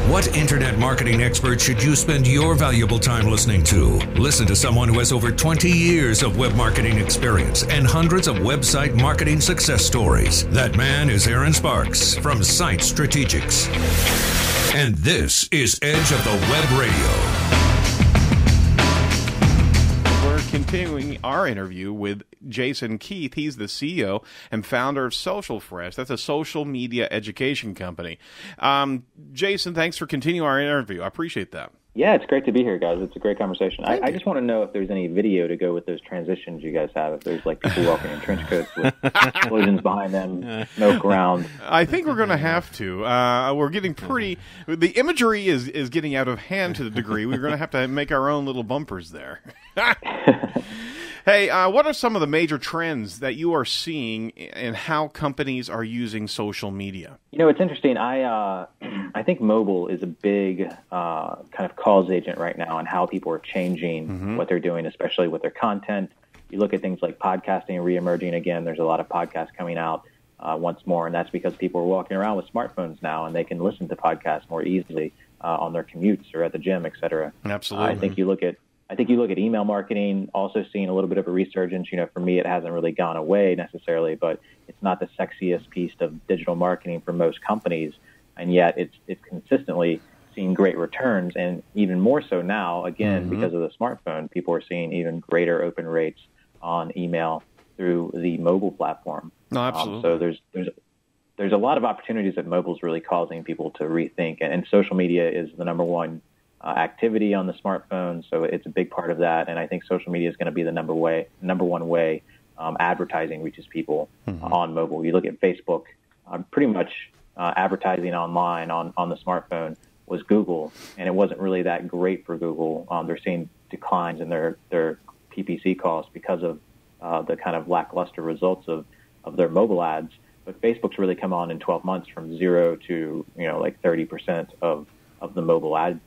What internet marketing expert should you spend your valuable time listening to? Listen to someone who has over 20 years of web marketing experience and hundreds of website marketing success stories. That man is Aaron Sparks from Site Strategics. And this is Edge of the Web Radio. Continuing our interview with Jason Keath. He's the CEO and founder of Social Fresh. That's a social media education company. Jason, thanks for continuing our interview. I appreciate that. Yeah, it's great to be here, guys. It's a great conversation. I just want to know if there's any video to go with those transitions you guys have. If there's like people walking in trench coats with explosions behind them, smoke around. I think we're going to have to. We're getting pretty. The imagery is getting out of hand to the degree we're going to have to make our own little bumpers there. Hey, what are some of the major trends that you are seeing in how companies are using social media? You know, it's interesting. I think mobile is a big kind of cause agent right now on how people are changing what they're doing, especially with their content. You look at things like podcasting reemerging again. There's a lot of podcasts coming out once more, and that's because people are walking around with smartphones now, and they can listen to podcasts more easily on their commutes or at the gym, et cetera. Absolutely. I think you look at email marketing, also seeing a little bit of a resurgence. You know, for me, it hasn't really gone away necessarily, but it's not the sexiest piece of digital marketing for most companies, and yet it's consistently seeing great returns, and even more so now, again, because of the smartphone, people are seeing even greater open rates on email through the mobile platform. No, absolutely. So there's a lot of opportunities that mobile is really causing people to rethink, and social media is the number one activity on the smartphone, so it's a big part of that. And I think social media is going to be the number one way advertising reaches people on mobile. You look at Facebook, pretty much advertising online on the smartphone was Google, and it wasn't really that great for Google. They're seeing declines in their PPC costs because of the kind of lackluster results of their mobile ads. But Facebook's really come on in 12 months from 0 to like 30% of the mobile ad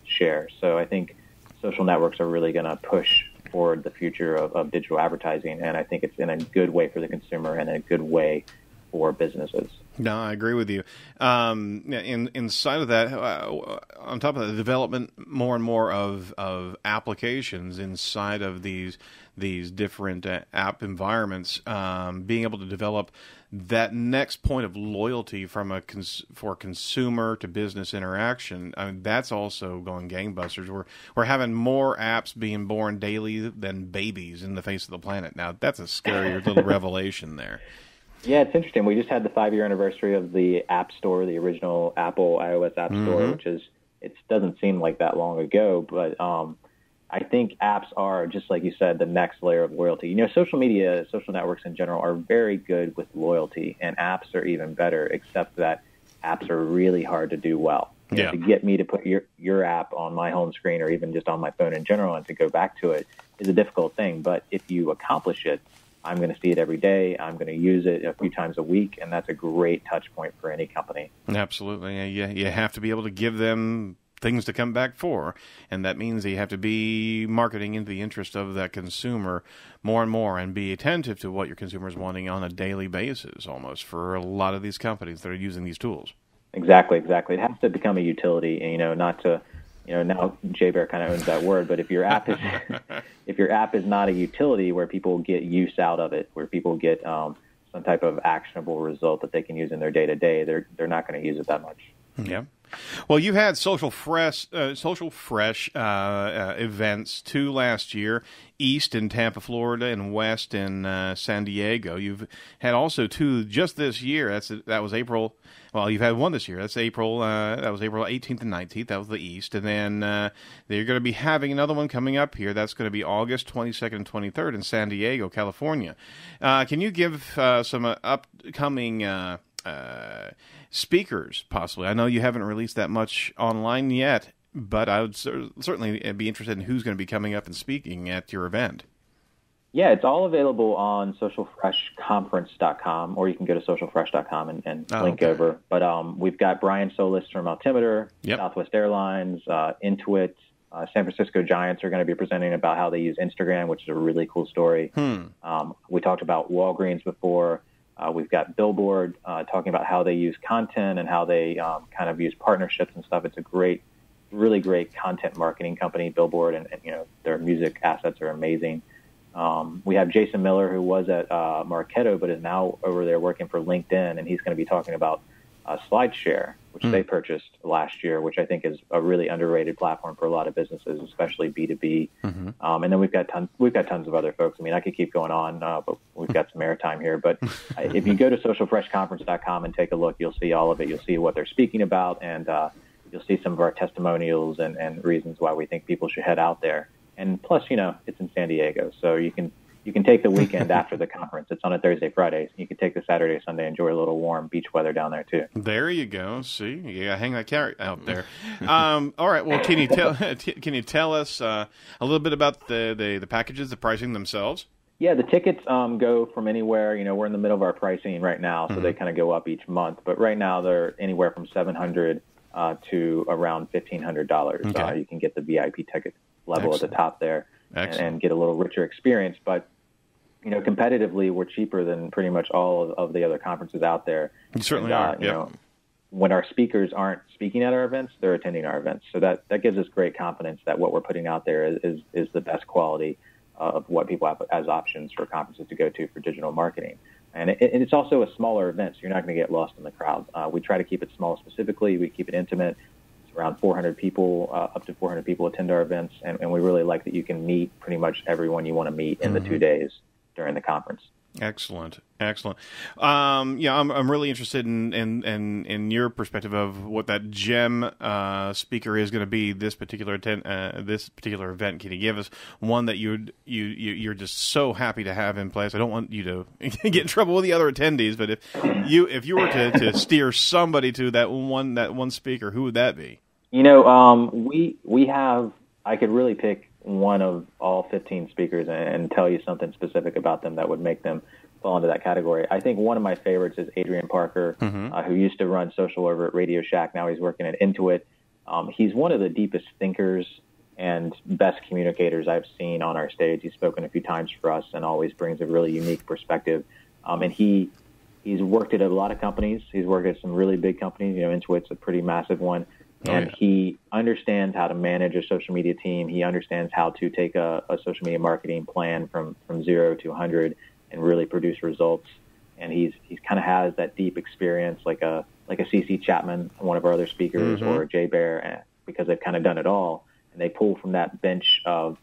share. So I think social networks are really going to push forward the future of digital advertising, and I think it's in a good way for the consumer and a good way for businesses. No, I agree with you. Inside of that, on top of the development more and more of applications inside of these different app environments, being able to develop that next point of loyalty from for consumer to business interaction, I mean, that's also going gangbusters. We're having more apps being born daily than babies in the face of the planet. Now, that's a scary little revelation there. Yeah, it's interesting. We just had the 5-year anniversary of the App Store, the original Apple iOS App Store, which it doesn't seem like that long ago, but I think apps are, just like you said, the next layer of loyalty. You know, social media, social networks in general are very good with loyalty, and apps are even better, except that apps are really hard to do well. You know, to get me to put your app on my home screen or even just on my phone in general and to go back to it is a difficult thing. But if you accomplish it, I'm going to see it every day. I'm going to use it a few times a week, and that's a great touch point for any company. Absolutely. You have to be able to give them things to come back for, and that means that you have to be marketing in the interest of that consumer more and more and be attentive to what your consumer is wanting on a daily basis almost for a lot of these companies that are using these tools. Exactly. It has to become a utility, and, not to... now JBear kind of owns that word, but if your app is not a utility where people get use out of it, where people get some type of actionable result that they can use in their day-to-day, they're not going to use it that much. Yeah. Well, you've had Social Fresh events, 2 last year, east in Tampa, Florida, and west in San Diego. You've had also 2 just this year. That was April. Well, you've had 1 this year. That's April. That was April 18th and 19th. That was the east, and then they're going to be having another one coming up here. That's going to be August 22nd and 23rd in San Diego, California. Can you give some upcoming speakers, possibly? I know you haven't released that much online yet, but I would certainly be interested in who's going to be coming up and speaking at your event. Yeah, it's all available on socialfreshconference.com, or you can go to socialfresh.com and link over. But we've got Brian Solis from Altimeter, Southwest Airlines, Intuit, San Francisco Giants are going to be presenting about how they use Instagram, which is a really cool story. We talked about Walgreens before. We've got Billboard talking about how they use content and how they kind of use partnerships and stuff. It's a really great content marketing company, Billboard, and their music assets are amazing. We have Jason Miller, who was at Marketo, but is now over there working for LinkedIn, and he's going to be talking about SlideShare, which they purchased last year, which I think is a really underrated platform for a lot of businesses, especially B2B. And then we've got tons of other folks. I mean, I could keep going on, but we've got some airtime here. But if you go to socialfreshconference.com and take a look, you'll see all of it. You'll see what they're speaking about, and you'll see some of our testimonials and reasons why we think people should head out there. And plus, it's in San Diego, so you can take the weekend after the conference. It's on a Thursday, Friday. You can take the Saturday, Sunday, enjoy a little warm beach weather down there too. There you go. See, you gotta hang that carrot out there. All right. Well, can you tell us a little bit about the packages, the pricing themselves? Yeah, the tickets go from anywhere. We're in the middle of our pricing right now, so they kind of go up each month. But right now, they're anywhere from $700 to around $1,500. Okay. You can get the VIP ticket level Excellent. at the top there and get a little richer experience. But competitively, we're cheaper than pretty much all of the other conferences out there. You certainly are. When our speakers aren't speaking at our events, they're attending our events. So that gives us great confidence that what we're putting out there is the best quality of what people have as options for conferences to go to for digital marketing. And it's also a smaller event, so you're not going to get lost in the crowd. We try to keep it small specifically. We keep it intimate. It's around 400 people, up to 400 people attend our events, and we really like that you can meet pretty much everyone you want to meet in the 2 days during the conference. Excellent. I'm really interested in your perspective of what that gem speaker is going to be this particular event. Can you give us one that you're just so happy to have in place? I don't want you to get in trouble with the other attendees, but if you were to steer somebody to that one speaker, who would that be? We have. I could really pick one of all 15 speakers and tell you something specific about them that would make them fall into that category. I think one of my favorites is Adrian Parker, who used to run social over at Radio Shack. Now he's working at Intuit. He's one of the deepest thinkers and best communicators I've seen on our stage. He's spoken a few times for us and always brings a really unique perspective. And he's worked at a lot of companies. He's worked at some really big companies. Intuit's a pretty massive one. And he understands how to manage a social media team. He understands how to take a social media marketing plan from 0 to 100 and really produce results. And he's kind of has that deep experience, like a CC Chapman, one of our other speakers, or Jay Bear, because they've kind of done it all, and they pull from that bench of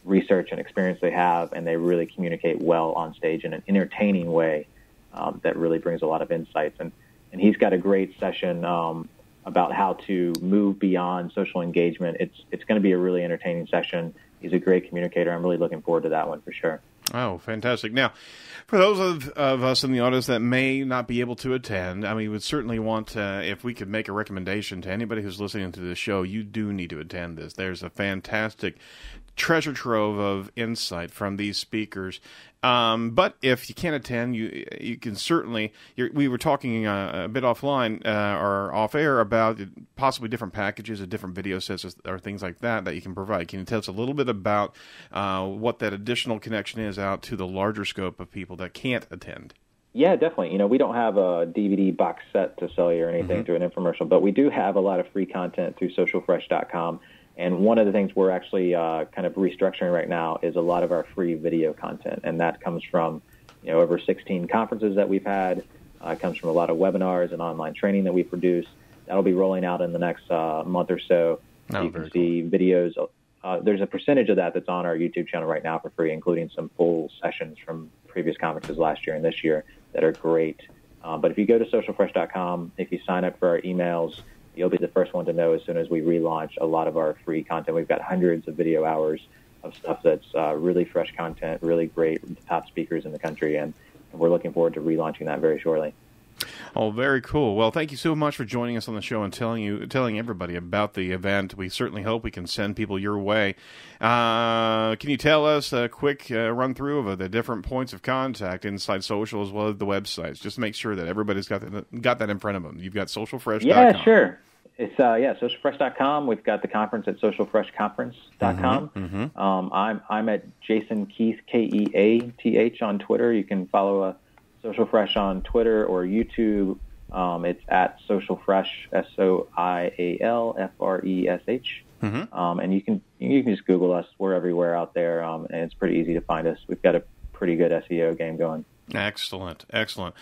research and experience they have, and they really communicate well on stage in an entertaining way that really brings a lot of insights. And he's got a great session about how to move beyond social engagement. It's going to be a really entertaining session. He's a great communicator. I'm really looking forward to that one for sure. Oh, fantastic. Now, for those of us in the audience that may not be able to attend, we would certainly want, if we could make a recommendation to anybody who's listening to this show, you do need to attend this. There's a fantastic treasure trove of insight from these speakers. But if you can't attend, you can certainly. We were talking a bit offline or off air about possibly different packages, or different video sets, or things like that you can provide. Can you tell us a little bit about what that additional connection is out to the larger scope of people that can't attend? Yeah, definitely. We don't have a DVD box set to sell you or anything through an infomercial, but we do have a lot of free content through socialfresh.com. And one of the things we're actually kind of restructuring right now is a lot of our free video content. And that comes from, over 16 conferences that we've had. It comes from a lot of webinars and online training that we produce. That'll be rolling out in the next month or so. You can see videos. There's a percentage of that's on our YouTube channel right now for free, including some full sessions from previous conferences last year and this year that are great. But if you go to socialfresh.com, if you sign up for our emails, you'll be the first one to know as soon as we relaunch a lot of our free content. We've got hundreds of video hours of stuff that's really fresh content, really great with the top speakers in the country, and we're looking forward to relaunching that very shortly. Oh, very cool. Well, thank you so much for joining us on the show and telling everybody about the event. We certainly hope we can send people your way. Can you tell us a quick run-through of the different points of contact inside social as well as the websites? Just to make sure that everybody's got that in front of them. You've got socialfresh.com. Yeah, sure. It's socialfresh.com. We've got the conference at socialfreshconference.com. I'm at Jason Keath, Keath on Twitter. You can follow Social Fresh on Twitter or YouTube. It's at Social Fresh, SOIALFRESH. And you can just Google us. We're everywhere out there, and it's pretty easy to find us. We've got a pretty good SEO game going. Excellent, excellent.